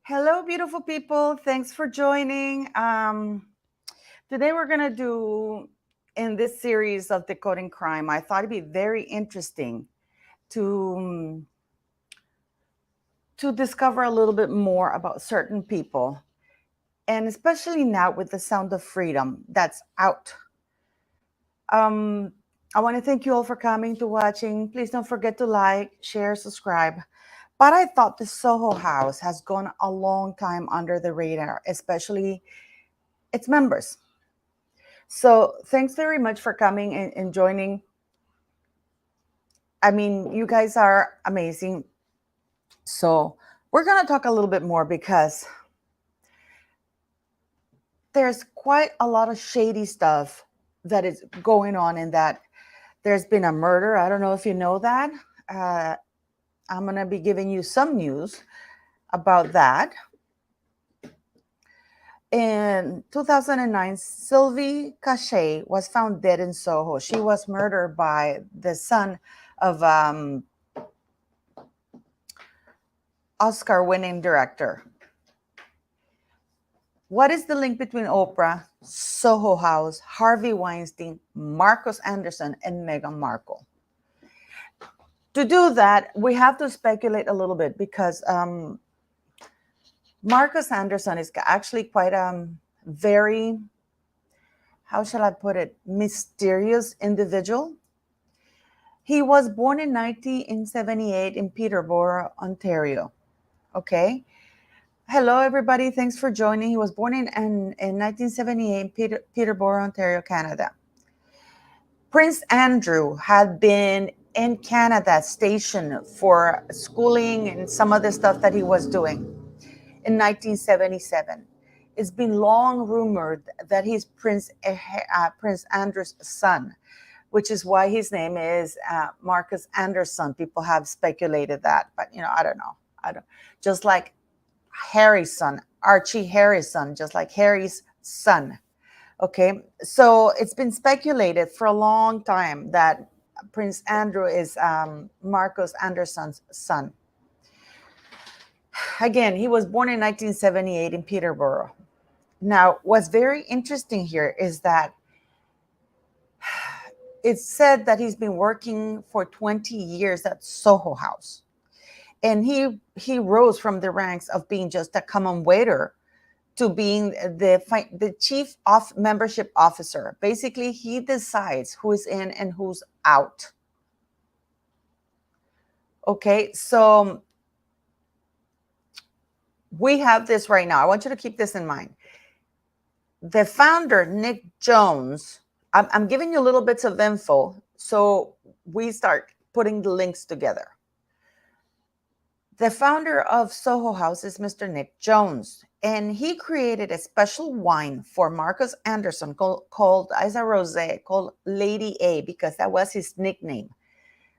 Hello, beautiful people. Thanks for joining. Today, we're going to do in this series of Decoding Crime. I thought it'd be very interesting to, to discover a little bit more about certain people, and especially now with the sound of freedom that's out. I want to thank you all for coming to watching. Please don't forget to like, share, subscribe. But I thought the Soho House has gone a long time under the radar, especially its members. So thanks very much for coming and joining. I mean, you guys are amazing. So we're going to talk a little bit more because there's quite a lot of shady stuff that is going on in that. There's been a murder. I don't know if you know that. I'm going to be giving you some news about that. In 2009, Sylvie Cachet was found dead in Soho. She was murdered by the son of Oscar-winning director. What is the link between Oprah, Soho House, Harvey Weinstein, Marcus Anderson, and Meghan Markle? To do that, we have to speculate a little bit because Marcus Anderson is actually quite very, how shall I put it, mysterious individual. He was born in 1978 in Peterborough, Ontario. Okay. Hello, everybody. Thanks for joining. He was born in 1978 in Peterborough, Ontario, Canada. Prince Andrew had been in Canada stationed for schooling and some of the stuff that he was doing in 1977. It's been long rumored that he's Prince Andrew's son, which is why his name is Marcus Anderson. People have speculated that, but I don't know. Just like Harry's son, Archie Harry's son, just like Harry's son. Okay, so it's been speculated for a long time that Prince Andrew is Marcus Anderson's son. Again, he was born in 1978 in Peterborough. Now, what's very interesting here is that it's said that he's been working for 20 years at Soho House. And he rose from the ranks of being just a common waiter to being the chief of membership officer. Basically, he decides who's in and who's out. Okay, so we have this right now. I want you to keep this in mind. The founder, Nick Jones, I'm giving you little bits of info so we start putting the links together. The founder of Soho House is Mr. Nick Jones, and he created a special wine for Marcus Anderson called as a rosé called Lady A, because that was his nickname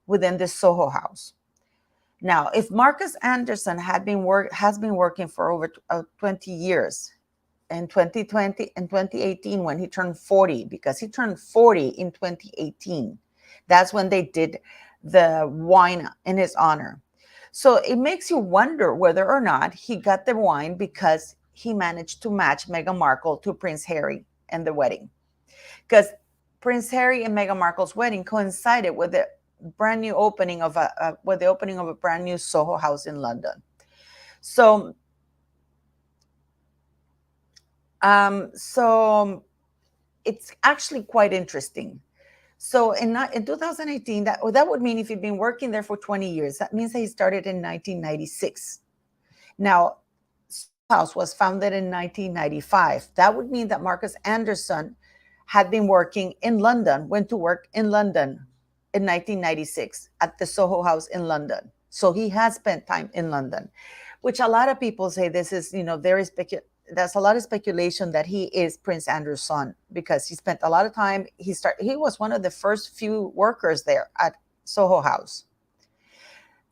within the Soho House. Now, if Marcus Anderson has been working for over 20 years, in 2020 and 2018 when he turned 40, because he turned 40 in 2018, that's when they did the wine in his honor. So it makes you wonder whether or not he got the wine because he managed to match Meghan Markle to Prince Harry and the wedding. Because Prince Harry and Meghan Markle's wedding coincided with the brand new opening of a brand new Soho House in London. So it's actually quite interesting. So in 2018, that would mean if he'd been working there for 20 years, that means that he started in 1996. Now, House was founded in 1995. That would mean that Marcus Anderson had been working in London, went to work in London in 1996 at the Soho House in London. So he has spent time in London, which a lot of people say this is, there's a lot of speculation that he is Prince Andrew's son because he spent a lot of time. He was one of the first few workers there at Soho House.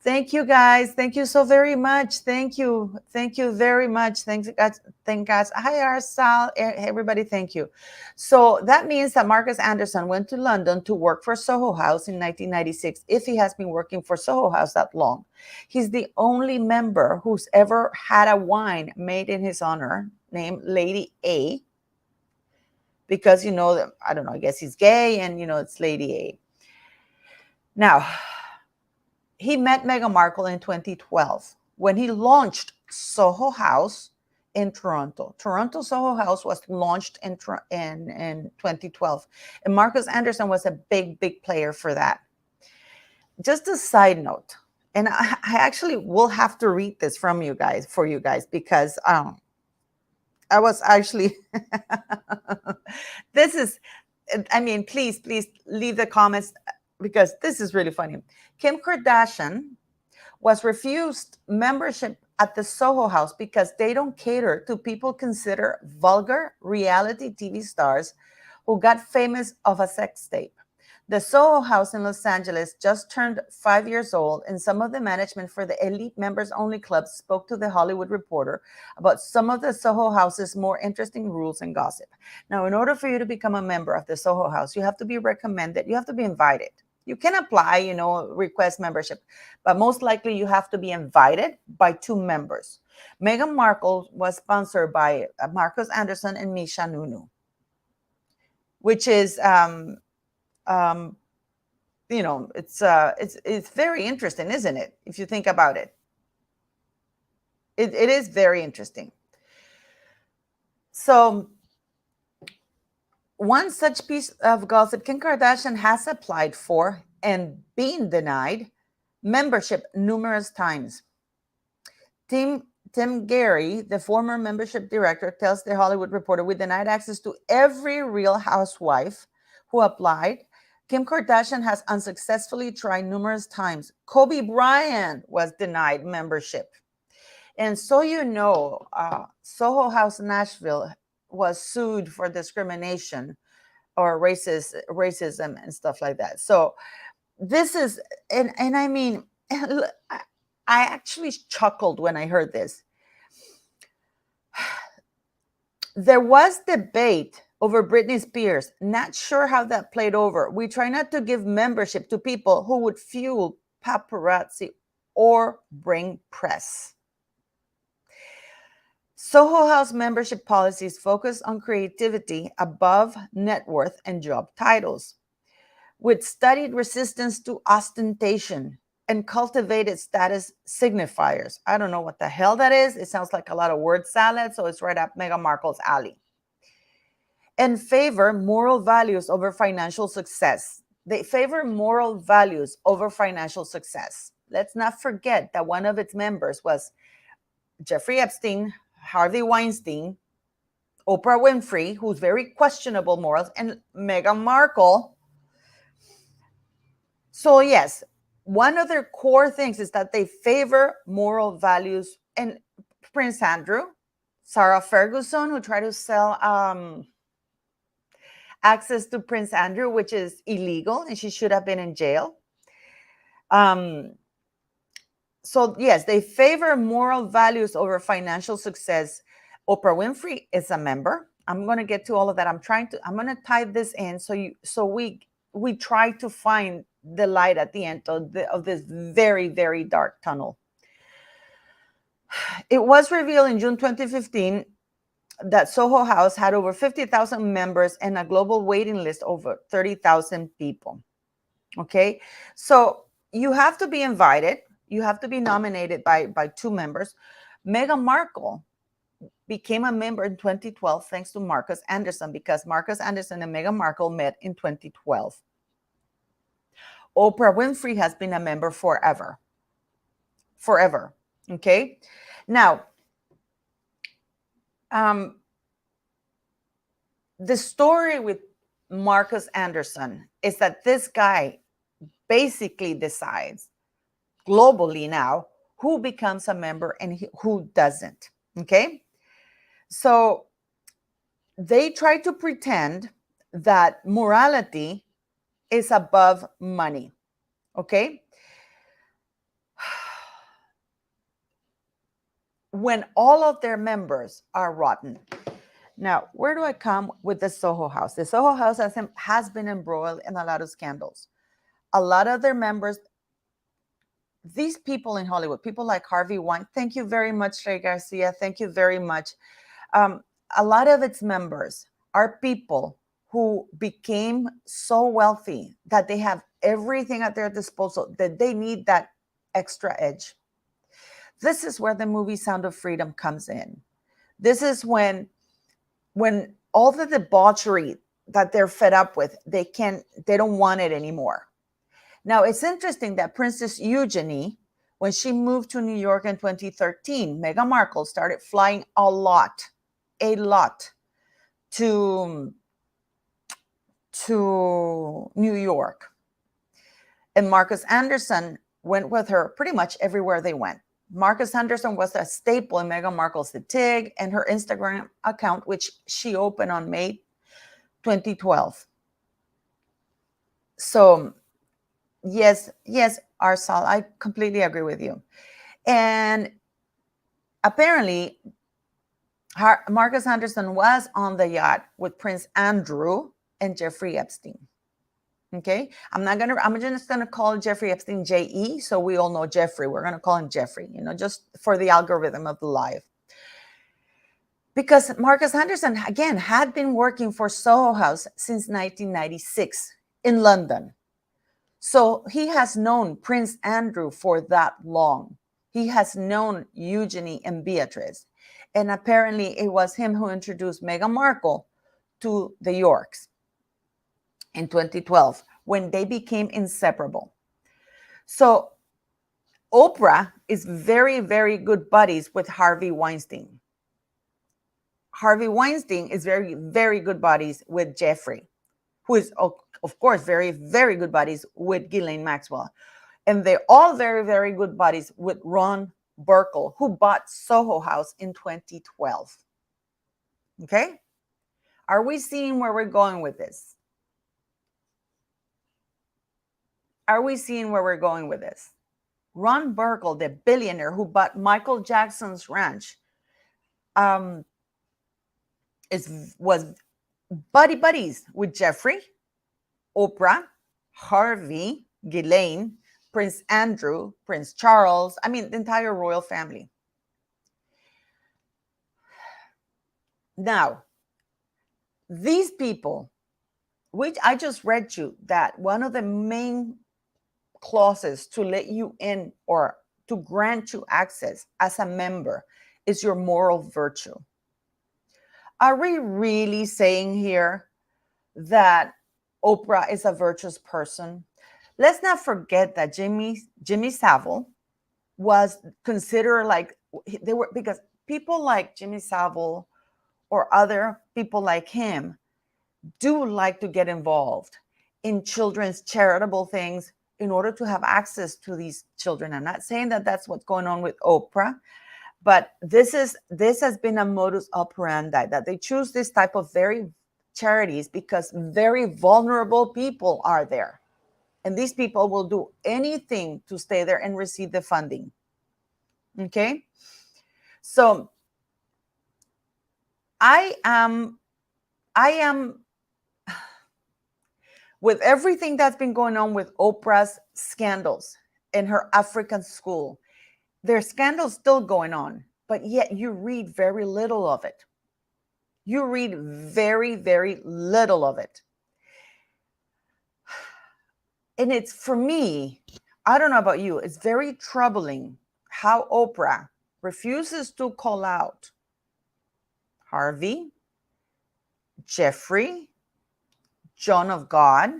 Thank you, guys. Thank you so very much. Thank you. Thank you very much. Thanks, guys. Thank guys. Hi, Arsal. Everybody, thank you. So that means that Marcus Anderson went to London to work for Soho House in 1996, if he has been working for Soho House that long. He's the only member who's ever had a wine made in his honor named Lady A, because, I don't know, I guess he's gay and, it's Lady A. Now, he met Meghan Markle in 2012 when he launched Soho House in Toronto. Toronto Soho House was launched in 2012. And Marcus Anderson was a big player for that. Just a side note, and I actually will have to read this for you guys, because I was actually, this is, please leave the comments, because this is really funny. Kim Kardashian was refused membership at the Soho House because they don't cater to people considered vulgar reality TV stars who got famous of a sex tape. The Soho House in Los Angeles just turned 5 years old, and some of the management for the elite members-only club spoke to The Hollywood Reporter about some of the Soho House's more interesting rules and gossip. Now, in order for you to become a member of the Soho House, you have to be recommended, you have to be invited. You can apply, request membership, but most likely you have to be invited by 2 members. Meghan Markle was sponsored by Marcus Anderson and Misha Nunu, which is, it's very interesting, isn't it? If you think about it, it is very interesting. So, one such piece of gossip: Kim Kardashian has applied for and been denied membership numerous times. Tim Gary, the former membership director, tells The Hollywood Reporter, "We denied access to every Real Housewife who applied. Kim Kardashian has unsuccessfully tried numerous times. Kobe Bryant was denied membership." And so, Soho House Nashville was sued for discrimination or racism and stuff like that. So this is, and I actually chuckled when I heard this. There was debate over Britney Spears. Not sure how that played over. We try not to give membership to people who would fuel paparazzi or bring press. Soho House membership policies focus on creativity above net worth and job titles, with studied resistance to ostentation and cultivated status signifiers. I don't know what the hell that is. It sounds like a lot of word salad, so it's right up Meghan Markle's alley. And favor moral values over financial success. They favor moral values over financial success. Let's not forget that one of its members was Jeffrey Epstein, Harvey Weinstein, Oprah Winfrey, who's very questionable morals, and Meghan Markle. So yes, one of their core things is that they favor moral values. And Prince Andrew, Sarah Ferguson, who tried to sell access to Prince Andrew, which is illegal, and she should have been in jail. So yes, they favor moral values over financial success. Oprah Winfrey is a member. I'm going to get to all of that. I'm going to tie this in so we try to find the light at the end of this very, very dark tunnel. It was revealed in June 2015 that Soho House had over 50,000 members and a global waiting list over 30,000 people. Okay, so you have to be invited. You have to be nominated by 2 members. Meghan Markle became a member in 2012 thanks to Marcus Anderson, because Marcus Anderson and Meghan Markle met in 2012. Oprah Winfrey has been a member forever. Okay, now the story with Marcus Anderson is that this guy basically decides globally now who becomes a member and who doesn't. Okay, so they try to pretend that morality is above money. Okay, when all of their members are rotten. Now, where do I come with the Soho House? The Soho House has been embroiled in a lot of scandals. A lot of their members, these people in Hollywood, people like Harvey Weinstein, thank you very much, Ray Garcia, thank you very much. A lot of its members are people who became so wealthy that they have everything at their disposal, that they need that extra edge. This is where the movie Sound of Freedom comes in. This is when all the debauchery that they're fed up with, they don't want it anymore. Now, it's interesting that Princess Eugenie, when she moved to New York in 2013, Meghan Markle started flying a lot to New York. And Marcus Anderson went with her pretty much everywhere they went. Marcus Anderson was a staple in Meghan Markle's The Tig and her Instagram account, which she opened on May 2012. So, yes, Arsal, I completely agree with you. And apparently, Marcus Anderson was on the yacht with Prince Andrew and Jeffrey Epstein. Okay, I'm just gonna call Jeffrey Epstein J.E. so we all know Jeffrey. We're gonna call him Jeffrey, just for the algorithm of the live. Because Marcus Anderson, again, had been working for Soho House since 1996 in London. So he has known Prince Andrew for that long. He has known Eugenie and Beatrice. And apparently it was him who introduced Meghan Markle to the Yorks in 2012, when they became inseparable. So Oprah is very, very good buddies with Harvey Weinstein. Harvey Weinstein is very, very good buddies with Jeffrey, who is, of course, very, very good buddies with Ghislaine Maxwell. And they're all very, very good buddies with Ron Burkle, who bought Soho House in 2012. Okay? Are we seeing where we're going with this? Are we seeing where we're going with this? Ron Burkle, the billionaire who bought Michael Jackson's ranch, was buddies with Jeffrey, Oprah, Harvey, Ghislaine, Prince Andrew, Prince Charles, the entire royal family. Now, these people, which I just read you, that one of the main clauses to let you in or to grant you access as a member is your moral virtue. Are we really saying here that Oprah is a virtuous person? Let's not forget that Jimmy Savile was considered because people like Jimmy Savile or other people like him do like to get involved in children's charitable things in order to have access to these children. I'm not saying that that's what's going on with Oprah, but this has been a modus operandi, that they choose this type of very charities because very vulnerable people are there. And these people will do anything to stay there and receive the funding. Okay? So I am with everything that's been going on with Oprah's scandals in her African school. There's scandals still going on, but yet you read very little of it. You read very, very little of it. And it's, for me, I don't know about you, it's very troubling how Oprah refuses to call out Harvey, Jeffrey, John of God,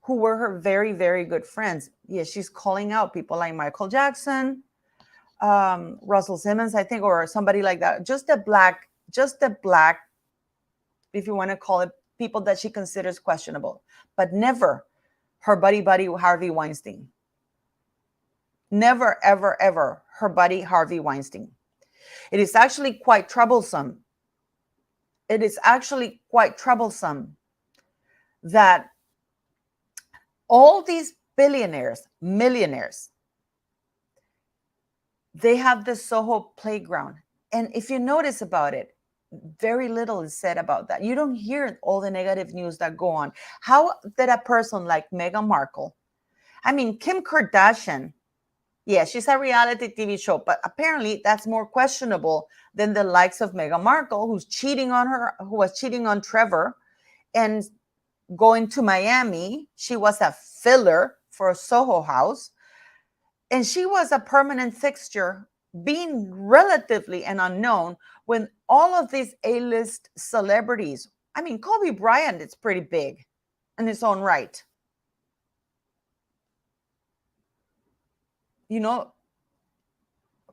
who were her very, very good friends. Yes, she's calling out people like Michael Jackson, Russell Simmons, I think, or somebody like that. Just the black, if you want to call it, people that she considers questionable, but never her buddy Harvey Weinstein. Never, ever, ever her buddy Harvey Weinstein. It is actually quite troublesome. It is actually quite troublesome that all these billionaires, millionaires, They have the Soho playground. And if you notice about it, very little is said about that. You don't hear all the negative news that go on. How did a person like Meghan Markle, I mean, Kim Kardashian, yeah, she's a reality TV show, but apparently that's more questionable than the likes of Meghan Markle, who was cheating on Trevor and going to Miami. She was a filler for a Soho house, and she was a permanent fixture, being relatively an unknown when all of these A-list celebrities, I mean, Kobe Bryant is pretty big in his own right. You know,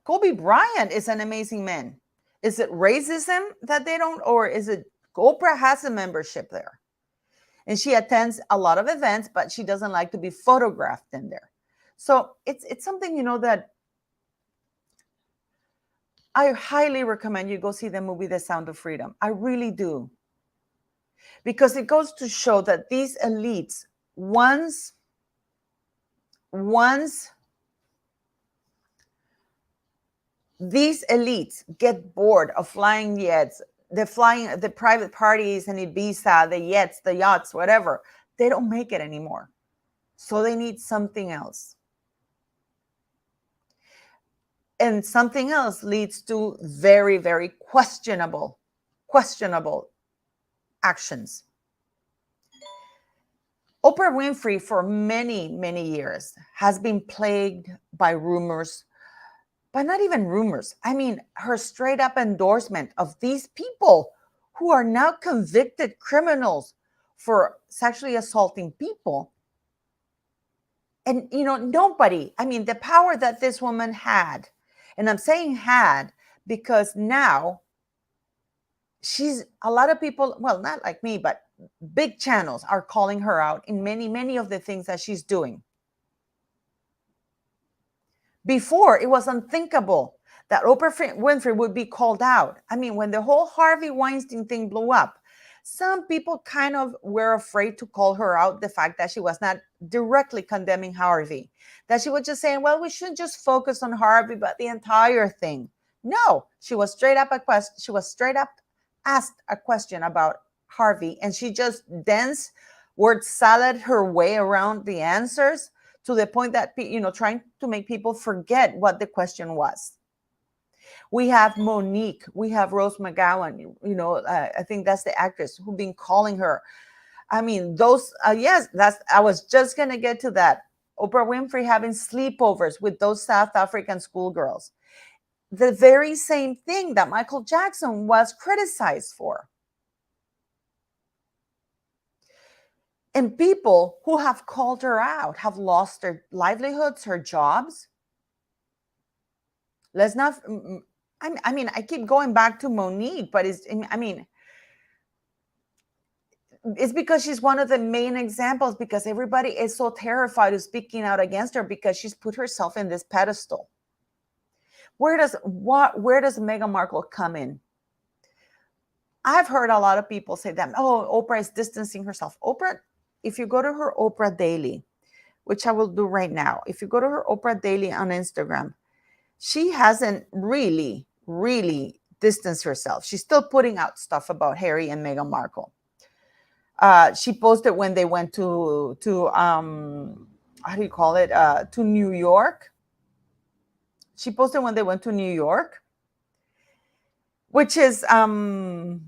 Kobe Bryant is an amazing man. Is it racism that they don't, or is it Oprah has a membership there and she attends a lot of events, but she doesn't like to be photographed in there. So it's something, that I highly recommend you go see the movie The Sound of Freedom. I really do. Because it goes to show that these elites, once these elites get bored of flying jets, the private parties and Ibiza, the jets, the yachts, whatever, they don't make it anymore. So they need something else. And something else leads to very, very questionable actions. Oprah Winfrey, for many, many years, has been plagued by rumors, but not even rumors. I mean, her straight up endorsement of these people who are now convicted criminals for sexually assaulting people. And, nobody, I mean, the power that this woman had, and I'm saying had because now a lot of people, well, not like me, but big channels are calling her out in many, many of the things that she's doing. Before, it was unthinkable that Oprah Winfrey would be called out. I mean, when the whole Harvey Weinstein thing blew up, some people kind of were afraid to call her out, the fact that she was not directly condemning Harvey, that she was just saying, well, we shouldn't just focus on Harvey, but the entire thing. No, she was straight up asked a question about Harvey, and she just dense word salad her way around the answers to the point that, trying to make people forget what the question was. We have Monique, we have Rose McGowan, I think that's the actress who've been calling her. I mean, those, yes, I was just going to get to that. Oprah Winfrey having sleepovers with those South African schoolgirls. The very same thing that Michael Jackson was criticized for. And people who have called her out have lost their livelihoods, her jobs. Let's not, I mean, I keep going back to Monique, but it's because she's one of the main examples, because everybody is so terrified of speaking out against her because she's put herself in this pedestal. Where does Meghan Markle come in? I've heard a lot of people say that, Oprah is distancing herself. Oprah, if you go to her Oprah Daily, which I will do right now, if you go to her Oprah Daily on Instagram, she hasn't really, really distanced herself. She's still putting out stuff about Harry and Meghan Markle. She posted when they went to how do you call it? To New York. She posted when they went to New York, which is, the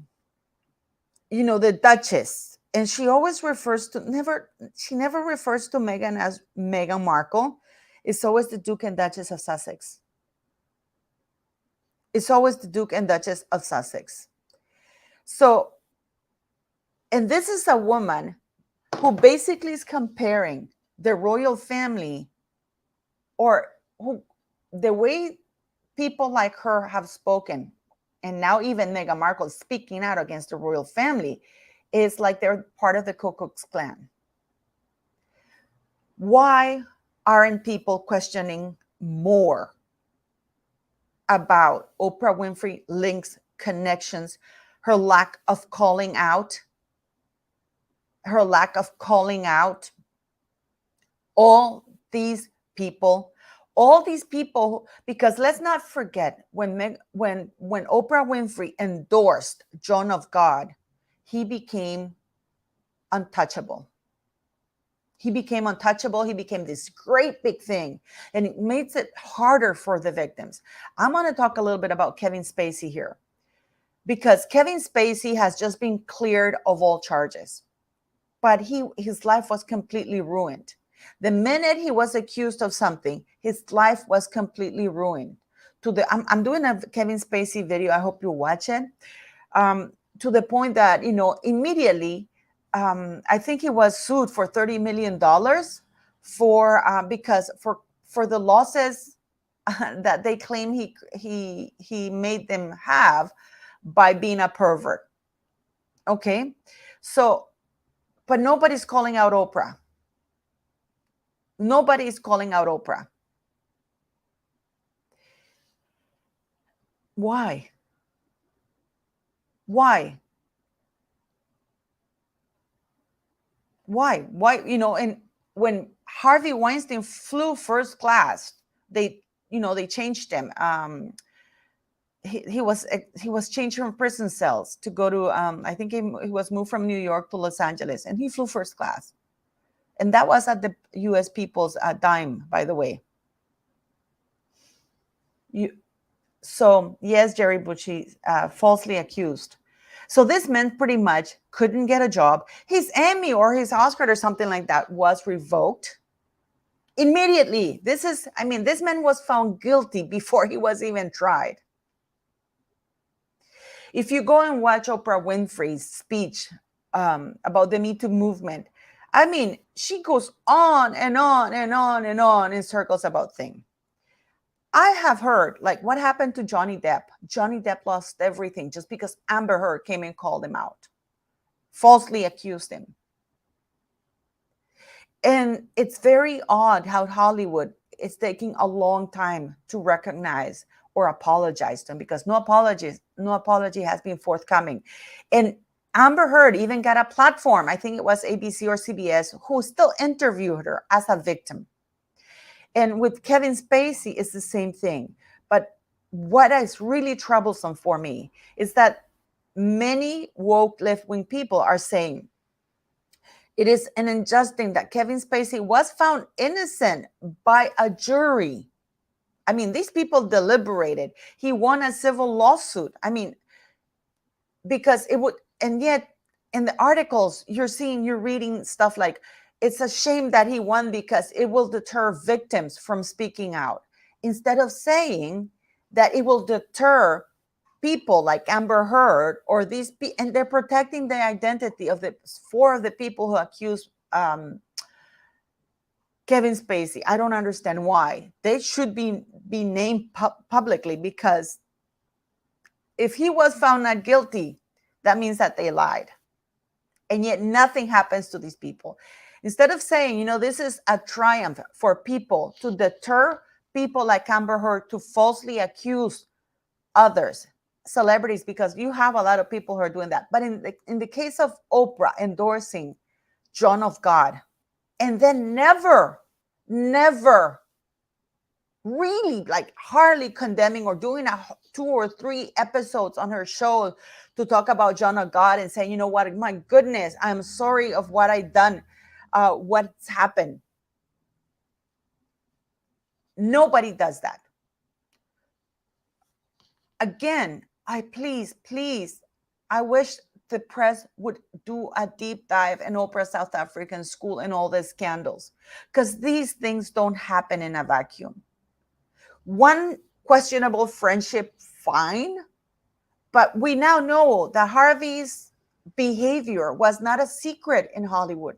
Duchess. And she always she never refers to Meghan as Meghan Markle. It's always the Duke and Duchess of Sussex. It's always the Duke and Duchess of Sussex. So, and this is a woman who basically is comparing the royal family, or the way people like her have spoken, and now even Meghan Markle is speaking out against the royal family, is like they're part of the Ku Klux Klan. Why aren't people questioning more about Oprah Winfrey links, connections, her lack of calling out all these people, All these people, because let's not forget when Oprah Winfrey endorsed John of God, he became untouchable. He became untouchable. He became this great big thing, and it makes it harder for the victims. I'm going to talk a little bit about Kevin Spacey here, because Kevin Spacey has just been cleared of all charges, but his life was completely ruined. The minute he was accused of something, his life was completely ruined. I'm doing a Kevin Spacey video. I hope you watch it. To the point that, immediately, I think he was sued for $30 million for the losses that they claim he made them have by being a pervert. Okay, so, but nobody's calling out Oprah. Nobody's calling out Oprah. Why? Why? And when Harvey Weinstein flew first class, they changed him. He was changed from prison cells to go to, I think he was moved from New York to Los Angeles, and he flew first class. And that was at the U.S. people's dime, by the way. So yes, Jerry Bucci, falsely accused. So this man pretty much couldn't get a job. His Emmy or his Oscar or something like that was revoked immediately. This man was found guilty before he was even tried. If you go and watch Oprah Winfrey's speech about the Me Too movement, she goes on and on and on and on in circles about things. I have heard, like, what happened to Johnny Depp? Johnny Depp lost everything just because Amber Heard came and called him out, falsely accused him. And it's very odd how Hollywood is taking a long time to recognize or apologize to him, because no apology has been forthcoming. And Amber Heard even got a platform, I think it was ABC or CBS, who still interviewed her as a victim. And with Kevin Spacey, it's the same thing. But what is really troublesome for me is that many woke left-wing people are saying it is an injustice that Kevin Spacey was found innocent by a jury. These people deliberated. He won a civil lawsuit. Because it would, and yet in the articles you're reading stuff like, it's a shame that he won because it will deter victims from speaking out, instead of saying that it will deter people like Amber Heard or and they're protecting the identity of the four of the people who accused Kevin Spacey. I don't understand why. They should be named publicly, because if he was found not guilty, that means that they lied. And yet nothing happens to these people. Instead of saying, this is a triumph for people to deter people like Amber Heard to falsely accuse others, celebrities, because you have a lot of people who are doing that. But in the case of Oprah endorsing John of God, and then never really hardly condemning or doing 2 or 3 episodes on her show to talk about John of God and saying, what, my goodness, I'm sorry of what I've done, what's happened. Nobody does that. Again, I wish the press would do a deep dive in Oprah South African school and all the scandals, because these things don't happen in a vacuum. One questionable friendship, fine, but we now know that Harvey's behavior was not a secret in Hollywood.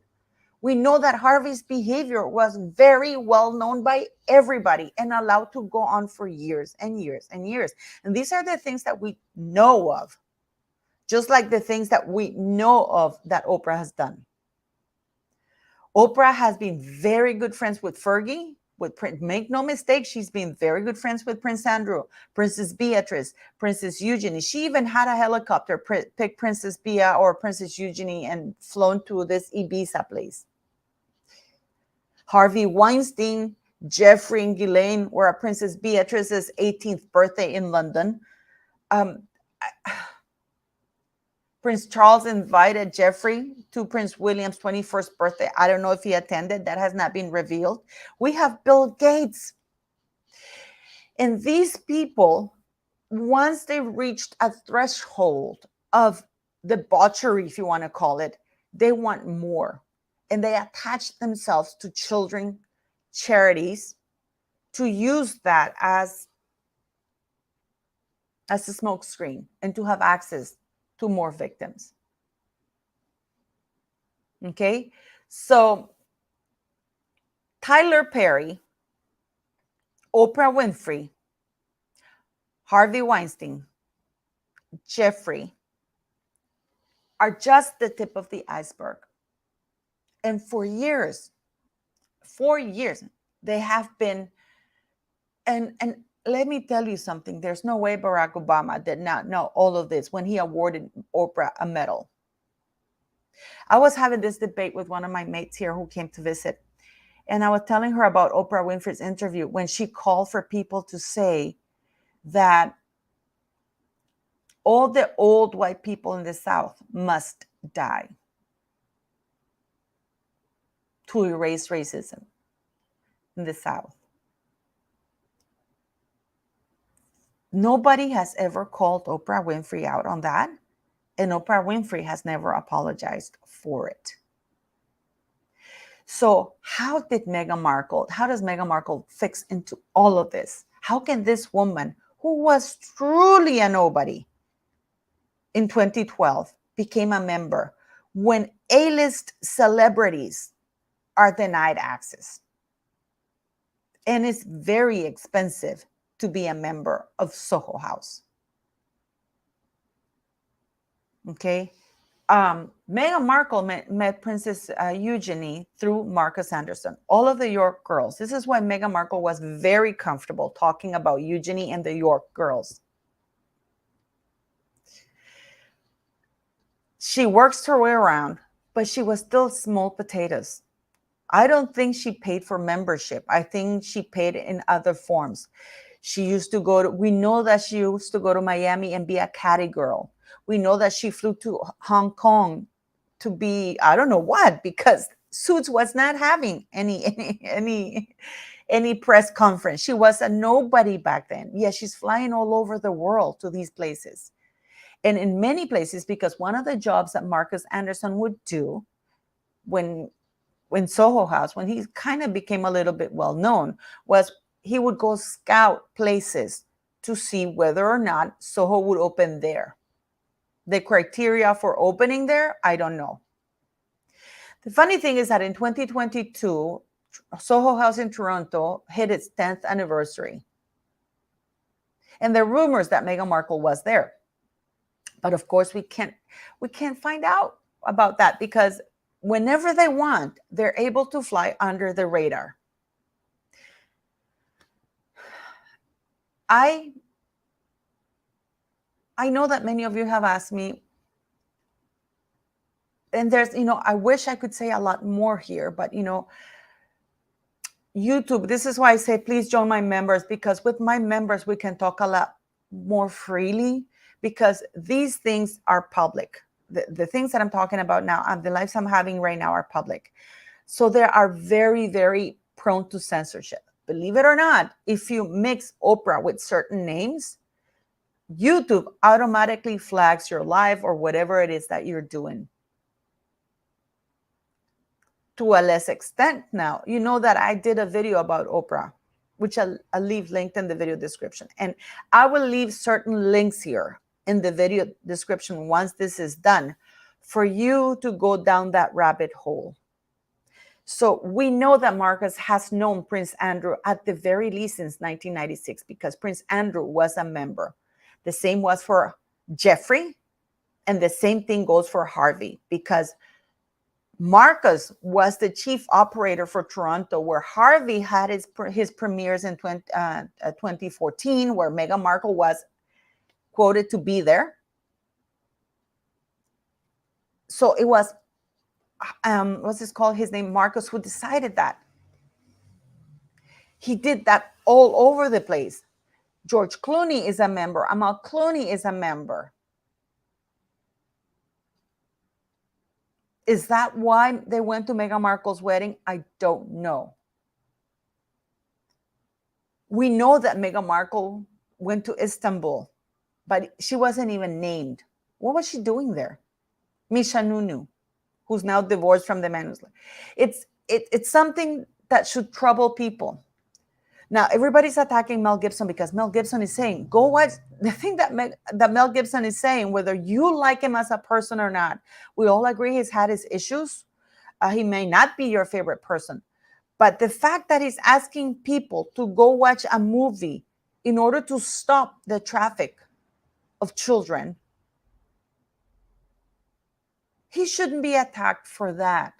We know that Harvey's behavior was very well known by everybody and allowed to go on for years and years and years. And these are the things that we know of, just like the things that we know of that Oprah has done. Oprah has been very good friends with Fergie, make no mistake, she's been very good friends with Prince Andrew, Princess Beatrice, Princess Eugenie. She even had a helicopter pick Princess Bea or Princess Eugenie and flown to this Ibiza place. Harvey Weinstein Jeffrey and Ghislaine were at Princess Beatrice's 18th birthday in London. Prince Charles invited Jeffrey to Prince William's 21st birthday. I don't know if he attended. That has not been revealed. We have Bill Gates. And these people, once they reached a threshold of debauchery, if you want to call it, they want more. And they attach themselves to children charities to use that as a smoke screen and to have access to more victims. Okay, so Tyler Perry, Oprah Winfrey, Harvey Weinstein, Jeffrey are just the tip of the iceberg. And for years, they have been, and let me tell you something, there's no way Barack Obama did not know all of this when he awarded Oprah a medal. I was having this debate with one of my mates here who came to visit, and I was telling her about Oprah Winfrey's interview when she called for people to say that all the old white people in the South must die to erase racism in the South. Nobody has ever called Oprah Winfrey out on that, and Oprah Winfrey has never apologized for it. So how does Meghan Markle fix into all of this? How can this woman, who was truly a nobody in 2012, became a member when A-list celebrities are denied access? And it's very expensive to be a member of Soho House. Okay. Meghan Markle met Princess Eugenie through Marcus Anderson. All of the York girls. This is why Meghan Markle was very comfortable talking about Eugenie and the York girls. She works her way around, but she was still small potatoes. I don't think she paid for membership. I think she paid in other forms. We know that she used to go to Miami and be a caddy girl. We know that she flew to Hong Kong to be, I don't know what, because Suits was not having any press conference. She was a nobody back then. Yeah, she's flying all over the world to these places. And in many places, because one of the jobs that Marcus Anderson would do when Soho House, when he kind of became a little bit well known, was he would go scout places to see whether or not Soho would open there. The criteria for opening there, I don't know. The funny thing is that in 2022, Soho House in Toronto hit its 10th anniversary. And there are rumors that Meghan Markle was there. But of course, we can't find out about that because whenever they want, they're able to fly under the radar. I know that many of you have asked me, and there's, I wish I could say a lot more here, but, YouTube, this is why I say, please join my members, because with my members, we can talk a lot more freely because these things are public. The things that I'm talking about now, the lives I'm having right now are public. So they are very, very prone to censorship. Believe it or not, if you mix Oprah with certain names, YouTube automatically flags your live or whatever it is that you're doing. To a less extent now, you know that I did a video about Oprah, which I'll leave linked in the video description. And I will leave certain links here in the video description once this is done for you to go down that rabbit hole. So we know that Marcus has known Prince Andrew at the very least since 1996 because Prince Andrew was a member. The same was for Jeffrey, and the same thing goes for Harvey because Marcus was the chief operator for Toronto, where Harvey had his premieres in 2014, where Meghan Markle was quoted to be there. So it was, what's this called? His name, Marcus, who decided that. He did that all over the place. George Clooney is a member. Amal Clooney is a member. Is that why they went to Meghan Markle's wedding? I don't know. We know that Meghan Markle went to Istanbul, but she wasn't even named. What was she doing there? Misha Nunu, who's now divorced from the man who's it's something that should trouble people. Now, everybody's attacking Mel Gibson because Mel Gibson is saying, go watch the thing that Mel Gibson is saying, whether you like him as a person or not. We all agree he's had his issues. He may not be your favorite person. But the fact that he's asking people to go watch a movie in order to stop the traffic of children, he shouldn't be attacked for that.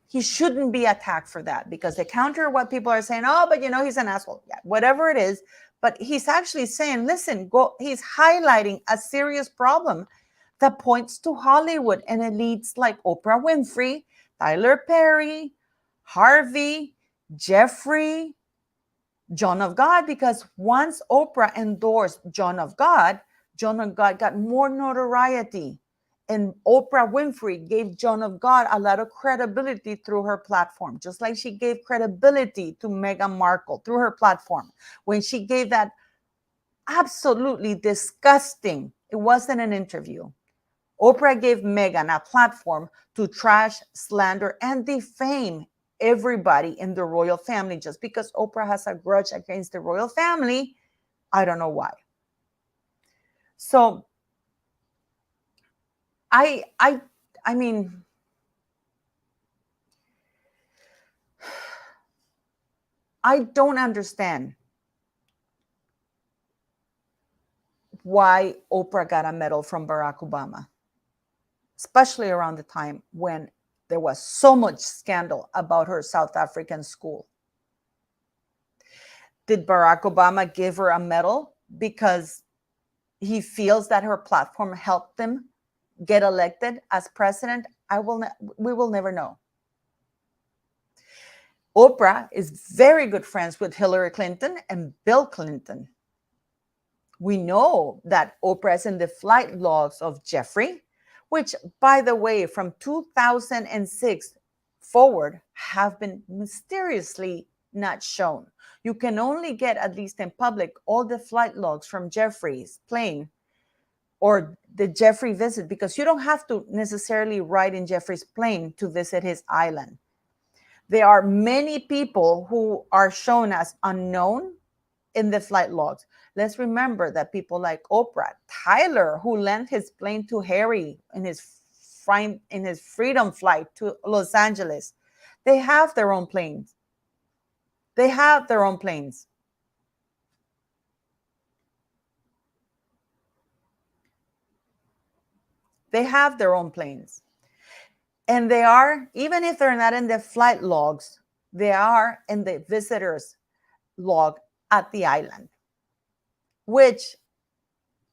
He shouldn't be attacked for that, because they counter what people are saying. Oh, but he's an asshole. Yeah, whatever it is. But he's actually saying, listen, he's highlighting a serious problem that points to Hollywood and elites like Oprah Winfrey, Tyler Perry, Harvey, Jeffrey, John of God, because once Oprah endorsed John of God got more notoriety. And Oprah Winfrey gave John of God a lot of credibility through her platform, just like she gave credibility to Meghan Markle through her platform. When she gave that absolutely disgusting, it wasn't an interview. Oprah gave Meghan a platform to trash, slander, and defame everybody in the royal family. Just because Oprah has a grudge against the royal family, I don't know why. So I mean, I don't understand why Oprah got a medal from Barack Obama, especially around the time when there was so much scandal about her South African school. Did Barack Obama give her a medal because he feels that her platform helped him get elected as president? We will never know. Oprah is very good friends with Hillary Clinton and Bill Clinton. We know that Oprah is in the flight logs of Jeffrey, which, by the way, from 2006 forward have been mysteriously not shown. You can only get, at least in public, all the flight logs from Jeffrey's plane or the Jeffrey visit, because you don't have to necessarily ride in Jeffrey's plane to visit his island. There are many people who are shown as unknown in the flight logs. Let's remember that people like Oprah, Tyler, who lent his plane to Harry in his freedom flight to Los Angeles, they have their own planes. They have their own planes. They have their own planes. And they are, even if they're not in the flight logs, they are in the visitors log at the island, which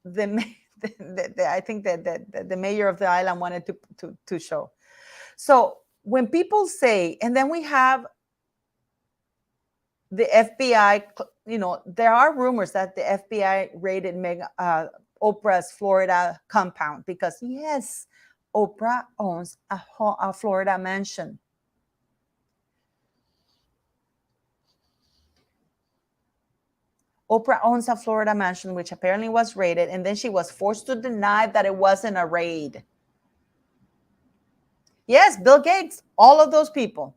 I think that the mayor of the island wanted to show. So when people say, and then we have the FBI, there are rumors that the FBI raided Oprah's Florida compound because, yes, Oprah owns a Florida mansion. Oprah owns a Florida mansion, which apparently was raided, and then she was forced to deny that it wasn't a raid. Yes, Bill Gates, all of those people.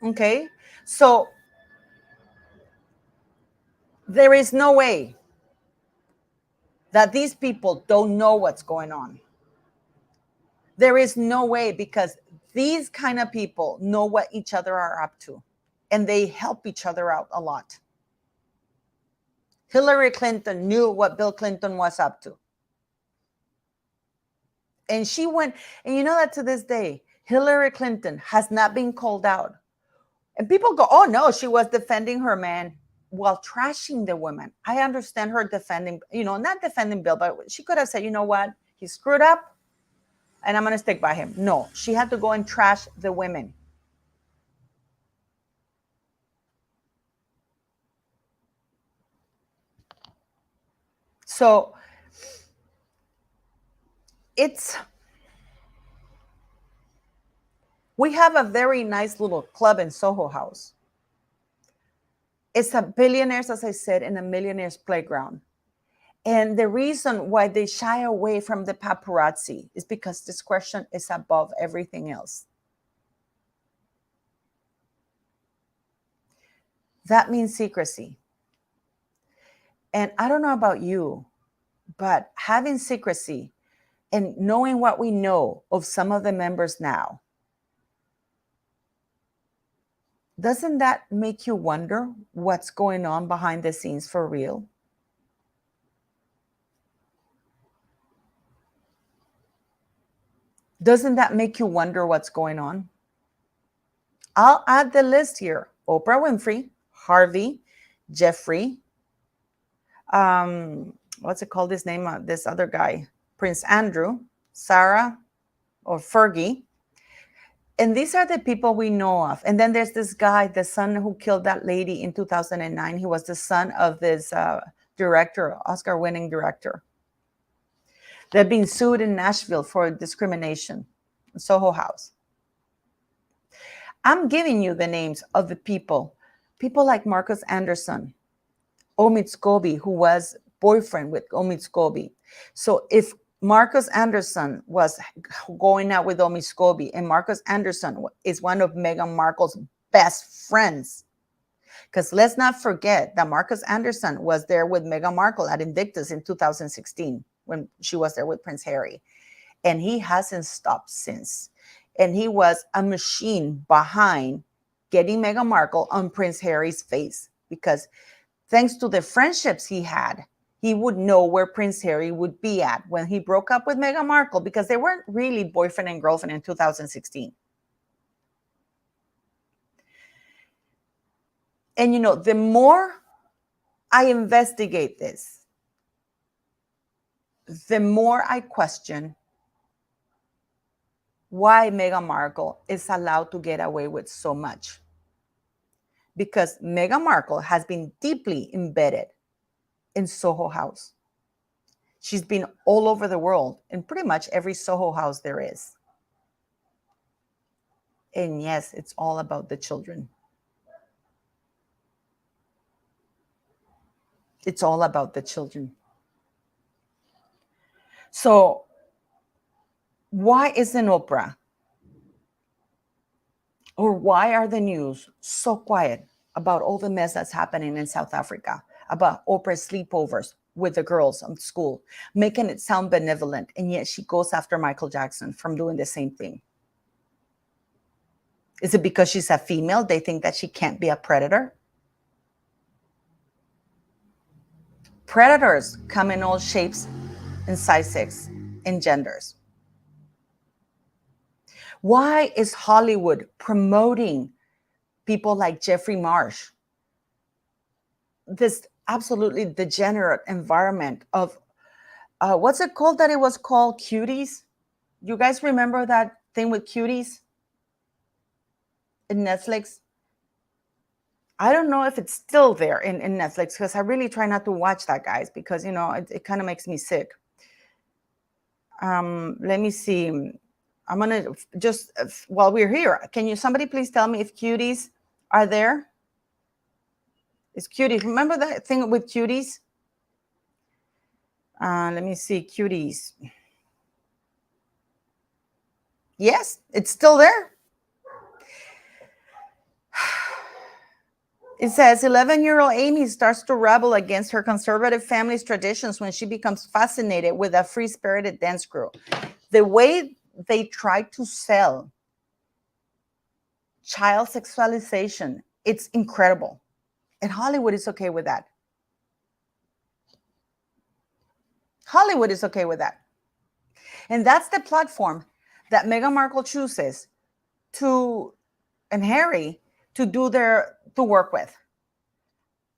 Okay, so there is no way that these people don't know what's going on. There is no way, because these kind of people know what each other are up to, and they help each other out a lot. Hillary Clinton knew what Bill Clinton was up to. And she went, and you know that to this day, Hillary Clinton has not been called out. And people go, oh no, she was defending her man while trashing the women. I understand her defending, not defending Bill, but she could have said, you know what? He screwed up. and I'm going to stick by him. No, she had to go and trash the women. So we have a very nice little club in Soho House. It's a billionaires, as I said, in a millionaires playground. And the reason why they shy away from the paparazzi is because discretion is above everything else. That means secrecy. And I don't know about you, but having secrecy and knowing what we know of some of the members now, doesn't that make you wonder what's going on behind the scenes for real? Doesn't that make you wonder what's going on? I'll add the list here. Oprah Winfrey, Harvey, Jeffrey, what's it called? His name, this other guy, Prince Andrew, Sarah or Fergie. And these are the people we know of. And then there's this guy, the son who killed that lady in 2009. He was the son of this director, Oscar-winning director. They're being sued in Nashville for discrimination, Soho House. I'm giving you the names of the people like Marcus Anderson, Omid Scobie, who was boyfriend with Omid Scobie. So if Marcus Anderson was going out with Omid Scobie, and Marcus Anderson is one of Meghan Markle's best friends, because let's not forget that Marcus Anderson was there with Meghan Markle at Invictus in 2016 when she was there with Prince Harry. And he hasn't stopped since. And he was a machine behind getting Meghan Markle on Prince Harry's face, because thanks to the friendships he had, he would know where Prince Harry would be at when he broke up with Meghan Markle, because they weren't really boyfriend and girlfriend in 2016. And, the more I investigate this, the more I question why Meghan Markle is allowed to get away with so much. Because Meghan Markle has been deeply embedded in Soho House. She's been all over the world in pretty much every Soho House there is. And yes, it's all about the children. It's all about the children. So why isn't Oprah, or why are the news so quiet about all the mess that's happening in South Africa, about Oprah's sleepovers with the girls at school, making it sound benevolent, and yet she goes after Michael Jackson from doing the same thing? Is it because she's a female? They think that she can't be a predator? Predators come in all shapes and sizes and genders. Why is Hollywood promoting people like Jeffrey Marsh, this absolutely degenerate environment of, what's it called that it was called? Cuties? You guys remember that thing with Cuties in Netflix? I don't know if it's still there in Netflix, because I really try not to watch that, guys, because, it kind of makes me sick. Let me see. I'm going to just, while we're here, can somebody please tell me if Cuties are there? Is Cuties, remember that thing with Cuties? Let me see, Cuties. Yes, it's still there. It says 11-year-old Amy starts to rebel against her conservative family's traditions when she becomes fascinated with a free-spirited dance crew. The way they try to sell child sexualization, it's incredible. And Hollywood is okay with that. Hollywood is okay with that. And that's the platform that Meghan Markle chooses and Harry to work with.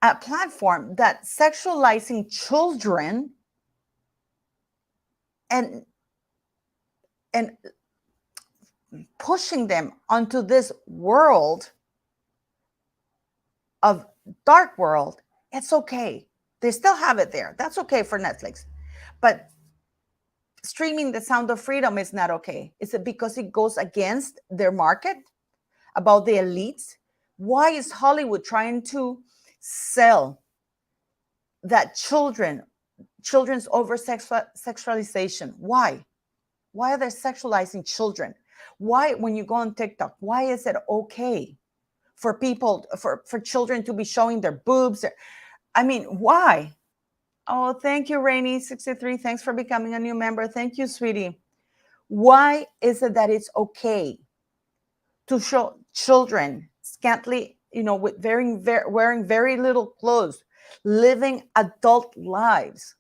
A platform that sexualizing children and and pushing them onto this world of dark world, it's okay. They still have it there. That's okay for Netflix. But streaming The Sound of Freedom is not okay. Is it because it goes against their market, about the elites? Why is Hollywood trying to sell that children's over sexualization? Why are they sexualizing children? Why, when you go on TikTok, why is it okay for people, for children to be showing their boobs? I mean, why? Oh, thank you, Rainy63. Thanks for becoming a new member. Thank you, sweetie. Why is it that it's okay to show children scantily, with wearing very little clothes, living adult lives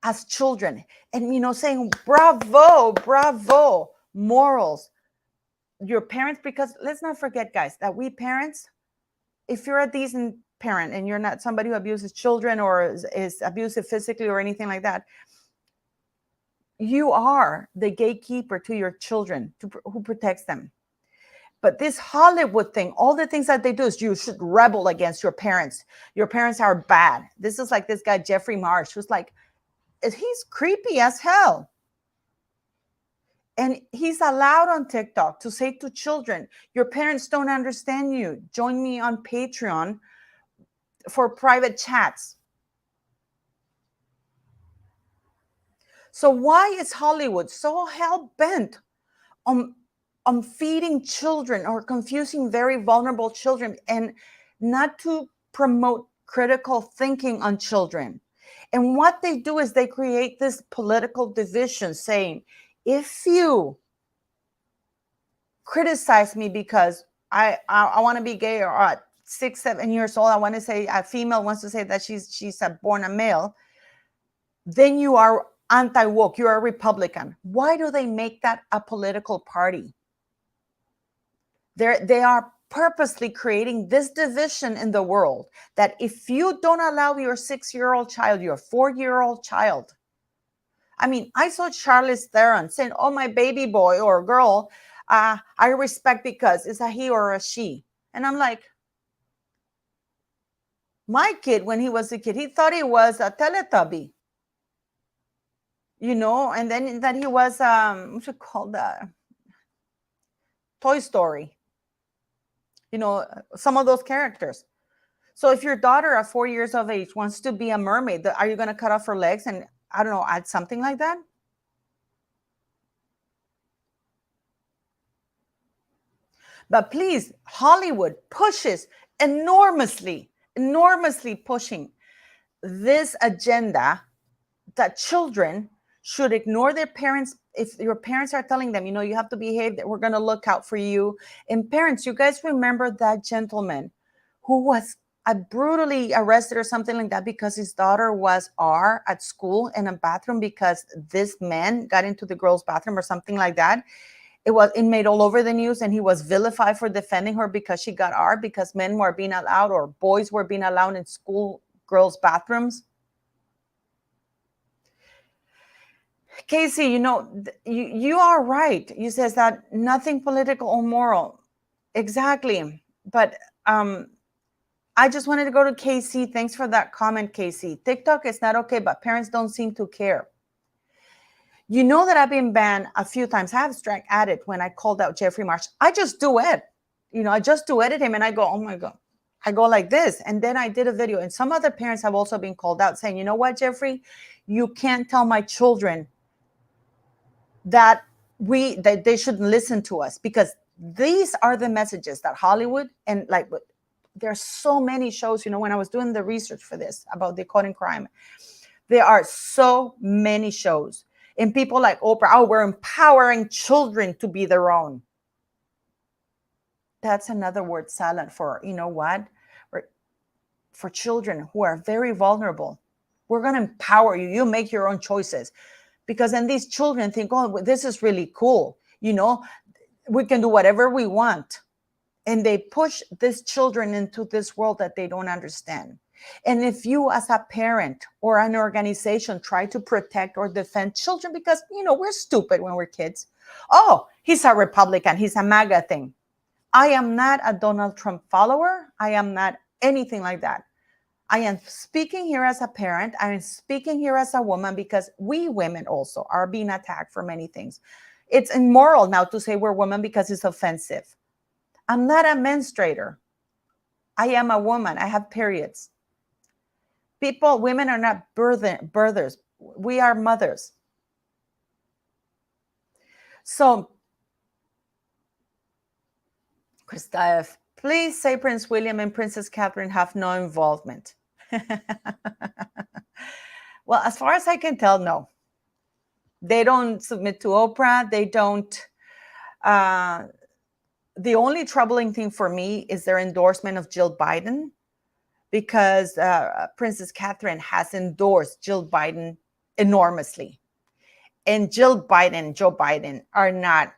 as children, and saying bravo, morals, your parents? Because let's not forget, guys, that we parents, if you're a decent parent and you're not somebody who abuses children or is abusive physically or anything like that, you are the gatekeeper to your children, who protects them. But this Hollywood thing, all the things that they do is you should rebel against your parents. Your parents are bad. This is like this guy, Jeffrey Marsh, who's like, he's creepy as hell. And he's allowed on TikTok to say to children, your parents don't understand you. Join me on Patreon for private chats. So why is Hollywood so hell-bent on feeding children or confusing very vulnerable children, and not to promote critical thinking on children? And what they do is they create this political division, saying, if you criticize me because I want to be gay, or at 6, 7 years old, I want to say a female wants to say that she's born a male, then you are anti-woke, you're a Republican. Why do they make that a political party? They are purposely creating this division in the world, that if you don't allow your 6-year-old child, your 4-year-old child, I mean, I saw Charlize Theron saying, oh, my baby boy or girl, I respect because it's a he or a she. And I'm like, my kid, when he was a kid, he thought he was a Teletubby, and then that he was, what's it called, Toy Story, some of those characters. So if your daughter at 4 years of age wants to be a mermaid, are you going to cut off her legs and, I don't know, add something like that? But please, Hollywood pushes enormously pushing this agenda that children should ignore their parents. If your parents are telling them, you have to behave, that we're going to look out for you. And parents, you guys remember that gentleman who was brutally arrested or something like that because his daughter was at school in a bathroom because this man got into the girl's bathroom or something like that. It made all over the news, and he was vilified for defending her because she got R, because men were being allowed, or boys were being allowed in school girls' bathrooms. Casey, you are right. You says that nothing political or moral. Exactly. But I just wanted to go to Casey. Thanks for that comment, Casey. TikTok is not okay, but parents don't seem to care. You know that I've been banned a few times. I have struck at it when I called out Jeffrey Marsh. I just duet. I just duetted him, and I go, oh my God. I go like this. And then I did a video. And some other parents have also been called out saying, you know what, Jeffrey? You can't tell my children that they shouldn't listen to us, because these are the messages that Hollywood, and there's so many shows, when I was doing the research for this about decoding crime, there are so many shows, and people like Oprah, we're empowering children to be their own. That's another word salad for, for children who are very vulnerable. We're going to empower you. You make your own choices. Because then these children think, oh, this is really cool. We can do whatever we want. And they push these children into this world that they don't understand. And if you as a parent or an organization try to protect or defend children, because, we're stupid when we're kids. Oh, he's a Republican. He's a MAGA thing. I am not a Donald Trump follower. I am not anything like that. I am speaking here as a parent. I am speaking here as a woman because we women also are being attacked for many things. It's immoral now to say we're women because it's offensive. I'm not a menstruator. I am a woman. I have periods. Women are not birthers. We are mothers. So, Christophe, please say Prince William and Princess Catherine have no involvement. Well, as far as I can tell, no. They don't submit to Oprah. They don't. The only troubling thing for me is their endorsement of Jill Biden, because Princess Catherine has endorsed Jill Biden enormously. And Jill Biden and Joe Biden are not,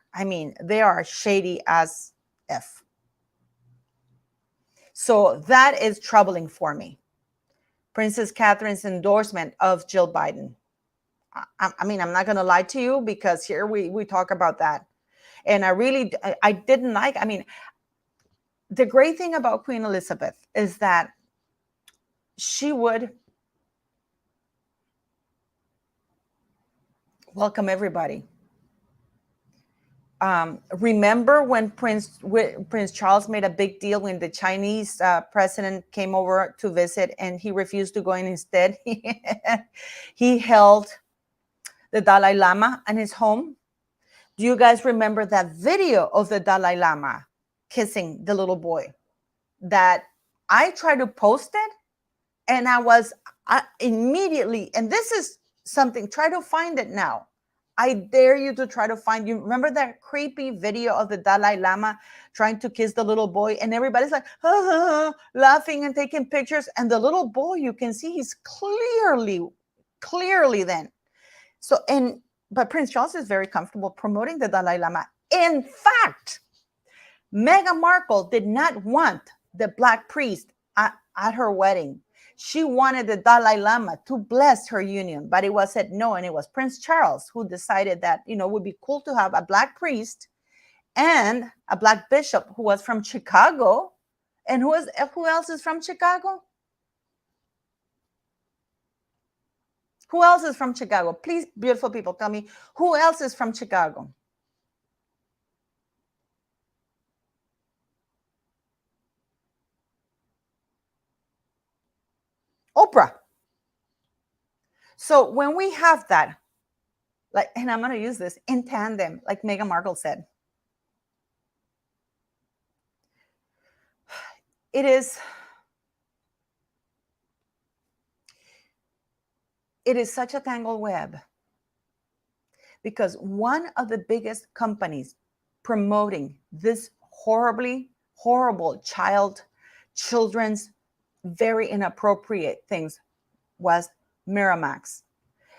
they are shady as F. So that is troubling for me. Princess Catherine's endorsement of Jill Biden. I'm not going to lie to you, because here we talk about that. And I didn't like, the great thing about Queen Elizabeth is that she would welcome everybody. Remember when Prince Charles made a big deal when the Chinese president came over to visit and he refused to go in instead? He held the Dalai Lama in his home. Do you guys remember that video of the Dalai Lama kissing the little boy? That I tried to post it, and I immediately, and this is something, try to find it now. I dare you to try to find. You remember that creepy video of the Dalai Lama trying to kiss the little boy, and everybody's like laughing and taking pictures, and the little boy, you can see he's clearly then. So, but Prince Charles is very comfortable promoting the Dalai Lama. In fact, Meghan Markle did not want the black priest at her wedding. She wanted the Dalai Lama to bless her union, but it was said no, and it was Prince Charles who decided that, it would be cool to have a black priest and a black bishop who was from Chicago. And who else is from Chicago? Who else is from Chicago? Please, beautiful people, tell me, who else is from Chicago? Oprah. So when we have that, and I'm going to use this in tandem, like Meghan Markle said, it is such a tangled web, because one of the biggest companies promoting this horrible children's very inappropriate things was Miramax.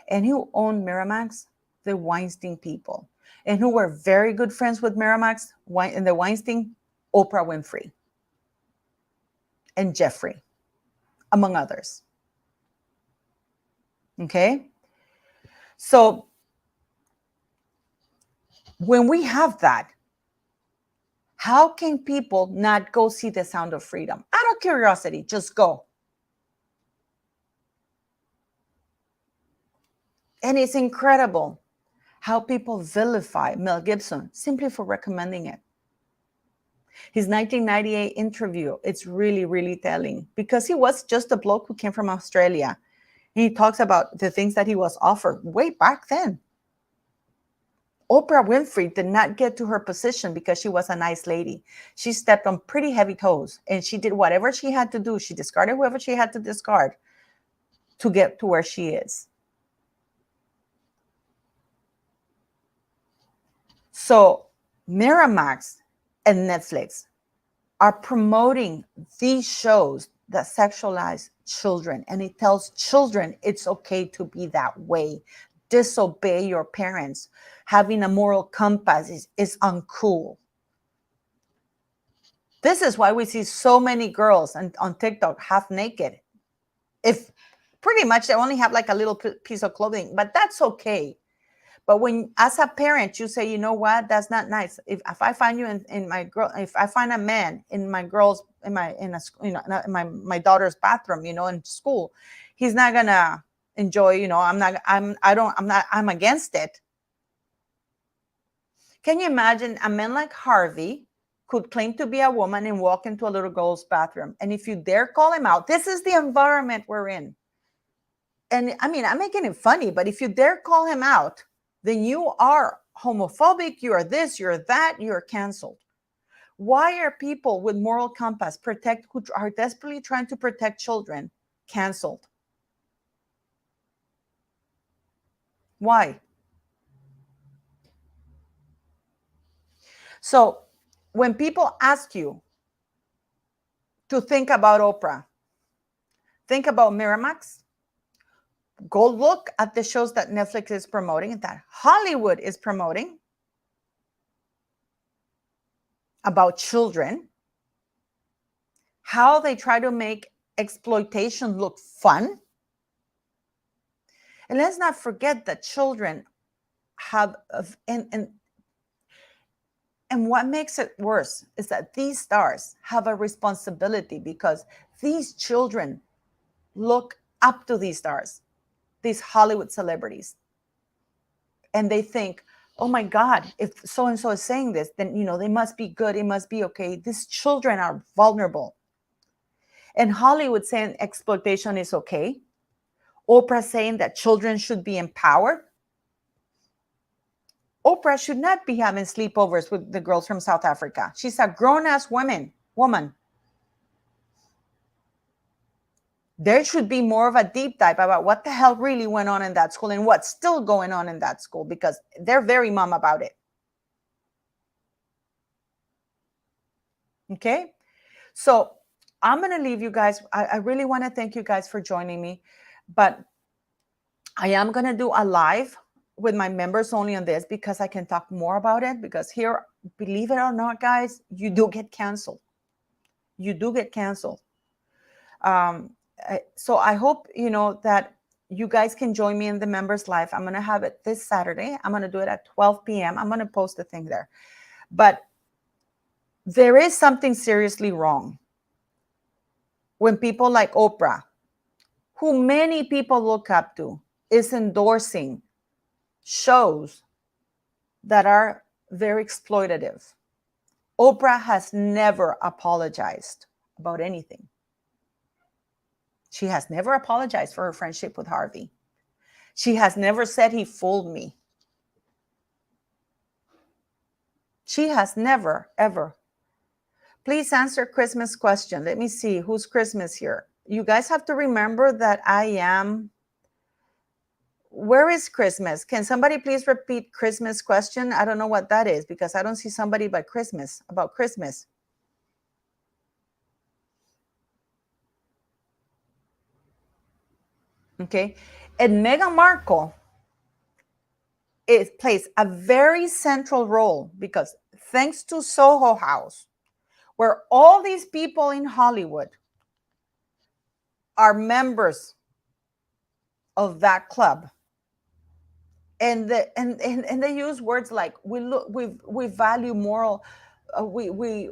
And who owned Miramax? The Weinstein people. And who were very good friends with Miramax and the Weinstein? Oprah Winfrey and Jeffrey, among others. Okay? So when we have that, how can people not go see The Sound of Freedom? Out of curiosity, just go. And it's incredible how people vilify Mel Gibson simply for recommending it. His 1998 interview, it's really telling, because he was just a bloke who came from Australia. And he talks about the things that he was offered way back then. Oprah Winfrey did not get to her position because she was a nice lady. She stepped on pretty heavy toes, and she did whatever she had to do. She discarded whoever she had to discard to get to where she is. So Miramax and Netflix are promoting these shows that sexualize children, and it tells children it's okay to be that way. Disobey your parents. Having a moral compass is uncool. This is why we see so many girls on TikTok half naked If pretty much they only have like a little piece of clothing, but that's okay. But when, as a parent, you say, you know what, that's not nice. If I find you in my girl, if I find a man in my girl's, in in my daughter's bathroom, in school, he's not gonna enjoy, I'm against it. Can you imagine a man like Harvey could claim to be a woman and walk into a little girl's bathroom? And if you dare call him out, this is the environment we're in. And I mean, I'm making it funny, but if you dare call him out, then you are homophobic, you are this, you're that, you're canceled. Why are people with moral compass who are desperately trying to protect children canceled? Why? So when people ask you to think about Oprah, think about Miramax, go look at the shows that Netflix is promoting, that Hollywood is promoting about children, how they try to make exploitation look fun. And let's not forget that children have, and what makes it worse is that these stars have a responsibility, because these children look up to these stars, these Hollywood celebrities. And they think, oh my God, if so-and-so is saying this, then, they must be good. It must be okay. These children are vulnerable. And Hollywood saying exploitation is okay. Oprah saying that children should be empowered. Oprah should not be having sleepovers with the girls from South Africa. She's a grown-ass woman. There should be more of a deep dive about what the hell really went on in that school and what's still going on in that school, because they're very mum about it. Okay? So I'm going to leave you guys. I really want to thank you guys for joining me, but I am going to do a live with my members only on this, because I can talk more about it, because here, believe it or not, guys, you do get canceled. You do get canceled. So I hope, that you guys can join me in the members live. I'm going to have it this Saturday. I'm going to do it at 12 p.m. I'm going to post the thing there. But there is something seriously wrong when people like Oprah, who many people look up to, is endorsing shows that are very exploitative. Oprah has never apologized about anything. She has never apologized for her friendship with Harvey. She has never said he fooled me. She has never, ever. Please answer Christmas question. Let me see who's Christmas here. You guys have to remember that I am. Where is Christmas? Can somebody please repeat Christmas question? I don't know what that is, because I don't see somebody about Christmas. Okay. And Meghan Markle plays a very central role, because thanks to Soho House, where all these people in Hollywood are members of that club, and they use words like we value moral, we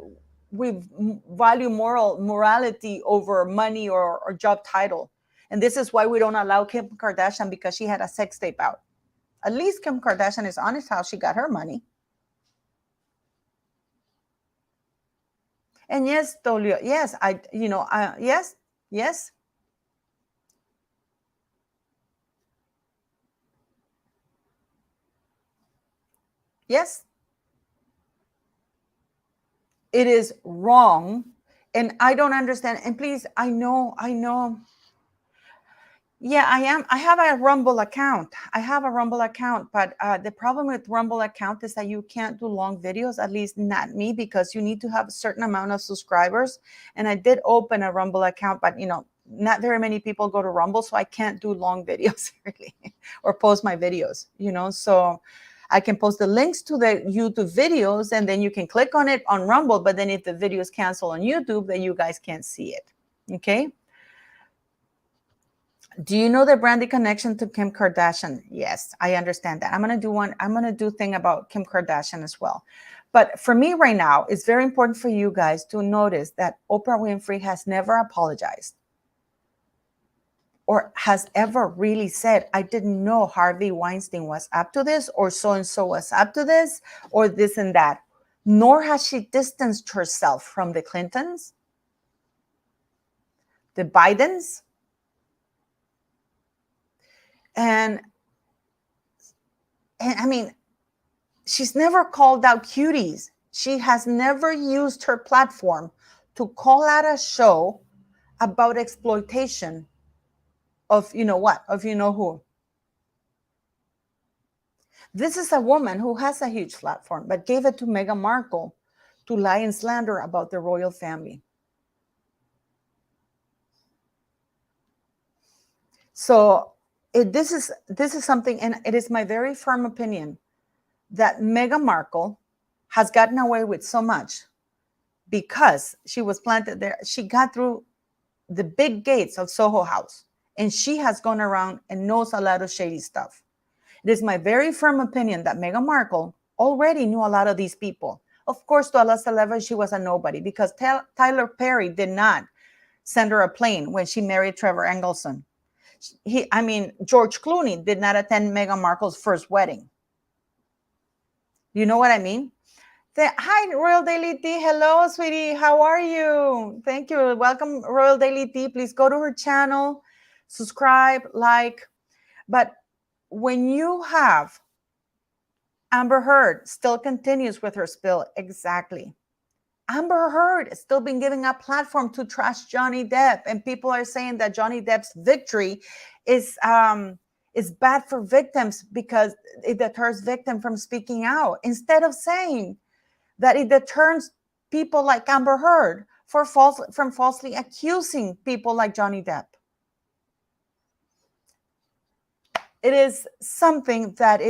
value morality over money or job title, and this is why we don't allow Kim Kardashian, because she had a sex tape out. At least Kim Kardashian is honest how she got her money. And yes, Tolio, yes, yes. Yes. It is wrong. And I don't understand. And please, I know. Yeah, I am. I have a Rumble account. But the problem with Rumble account is that you can't do long videos, at least not me, because you need to have a certain amount of subscribers. And I did open a Rumble account, but not very many people go to Rumble, so I can't do long videos really, or post my videos, so I can post the links to the YouTube videos, and then you can click on it on Rumble. But then if the video is canceled on YouTube, then you guys can't see it. Okay. Do you know the Brandy connection to Kim Kardashian? Yes, I understand that. I'm going to do one. I'm going to do thing about Kim Kardashian as well. But for me right now, it's very important for you guys to notice that Oprah Winfrey has never apologized or has ever really said, I didn't know Harvey Weinstein was up to this, or so-and-so was up to this, or this and that. Nor has she distanced herself from the Clintons, the Bidens, and I mean, she's never called out cuties. She has never used her platform to call out a show about exploitation of you know what, of you know who. This is a woman who has a huge platform, but gave it to Meghan Markle to lie and slander about the royal family. So this is something, and it is my very firm opinion that Meghan Markle has gotten away with so much because she was planted there. She got through the big gates of Soho House, and she has gone around and knows a lot of shady stuff. It is my very firm opinion that Meghan Markle already knew a lot of these people. Of course, to a lesser level, she was a nobody because Tyler Perry did not send her a plane when she married Trevor Engelson. George Clooney did not attend Meghan Markle's first wedding. You know what I mean? Hi, Royal Daily Tea. Hello, sweetie. How are you? Thank you. Welcome, Royal Daily Tea. Please go to her channel, subscribe, like. But when you have Amber Heard still continues with her spill, exactly. Amber Heard has still been giving a platform to trash Johnny Depp, and people are saying that Johnny Depp's victory is bad for victims because it deters victims from speaking out, instead of saying that it deters people like Amber Heard from falsely accusing people like Johnny Depp. It is something that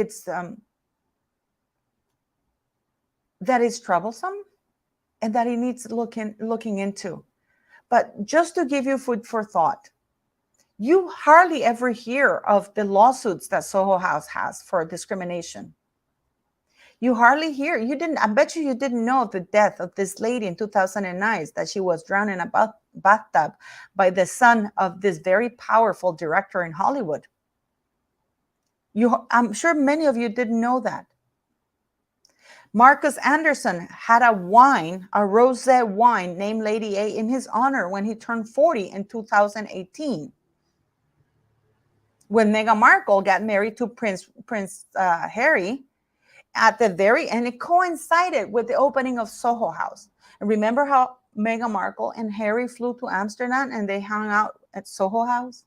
that is troublesome and that it needs looking into. But just to give you food for thought, you hardly ever hear of the lawsuits that Soho House has for discrimination. You hardly hear. I bet you didn't know of the death of this lady in 2009, that she was drowned in a bathtub by the son of this very powerful director in Hollywood. I'm sure many of you didn't know that. Marcus Anderson had a rosé wine named Lady A in his honor when he turned 40 in 2018. When Meghan Markle got married to Prince Harry, at the very end, it coincided with the opening of Soho House. And remember how Meghan Markle and Harry flew to Amsterdam and they hung out at Soho House?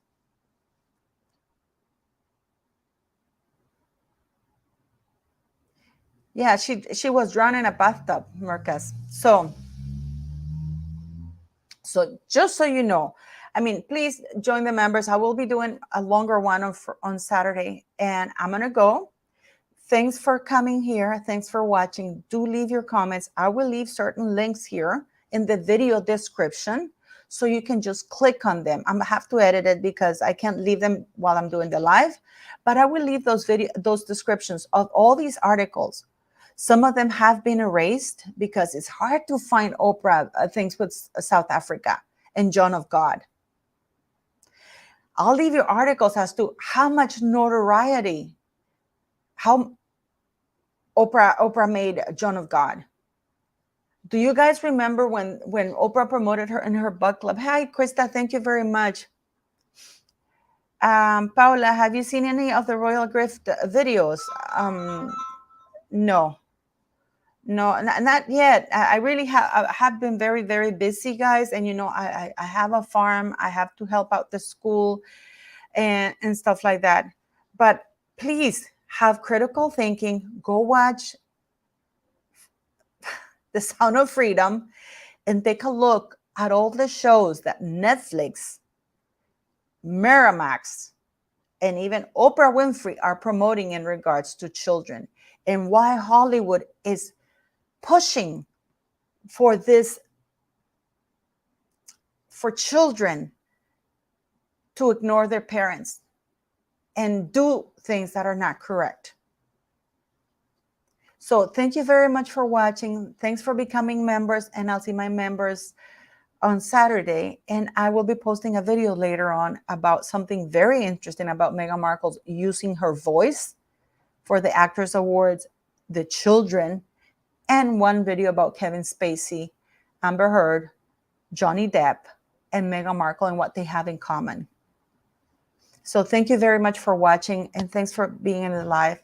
Yeah, she was drowned in a bathtub, Marcus. So just so you know, please join the members. I will be doing a longer one on Saturday, and I'm going to go. Thanks for coming here. Thanks for watching. Do leave your comments. I will leave certain links here in the video description, so you can just click on them. I'm going to have to edit it because I can't leave them while I'm doing the live, but I will leave those descriptions of all these articles. Some of them have been erased because it's hard to find Oprah things with South Africa and John of God. I'll leave you articles as to how much notoriety, how Oprah made John of God. Do you guys remember when Oprah promoted her in her book club? Hi, Krista, thank you very much. Paula, have you seen any of the Royal Grift videos? No, not yet. I really have been very, very busy, guys. And, I have a farm. I have to help out the school and stuff like that. But please have critical thinking. Go watch The Sound of Freedom and take a look at all the shows that Netflix, Miramax, and even Oprah Winfrey are promoting in regards to children, and why Hollywood is pushing for this, for children to ignore their parents and do things that are not correct. So thank you very much for watching. Thanks for becoming members, and I'll see my members on Saturday, and I will be posting a video later on about something very interesting about Meghan Markle using her voice for the Actors Awards, the children, and one video about Kevin Spacey, Amber Heard, Johnny Depp, and Meghan Markle and what they have in common. So thank you very much for watching, and thanks for being in the live.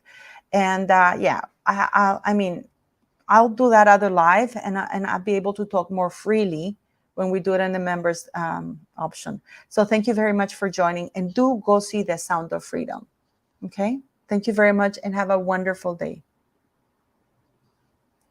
And yeah, I mean, I'll do that other live, and I'll be able to talk more freely when we do it in the members option. So thank you very much for joining, and do go see The Sound of Freedom. Okay? Thank you very much, and have a wonderful day.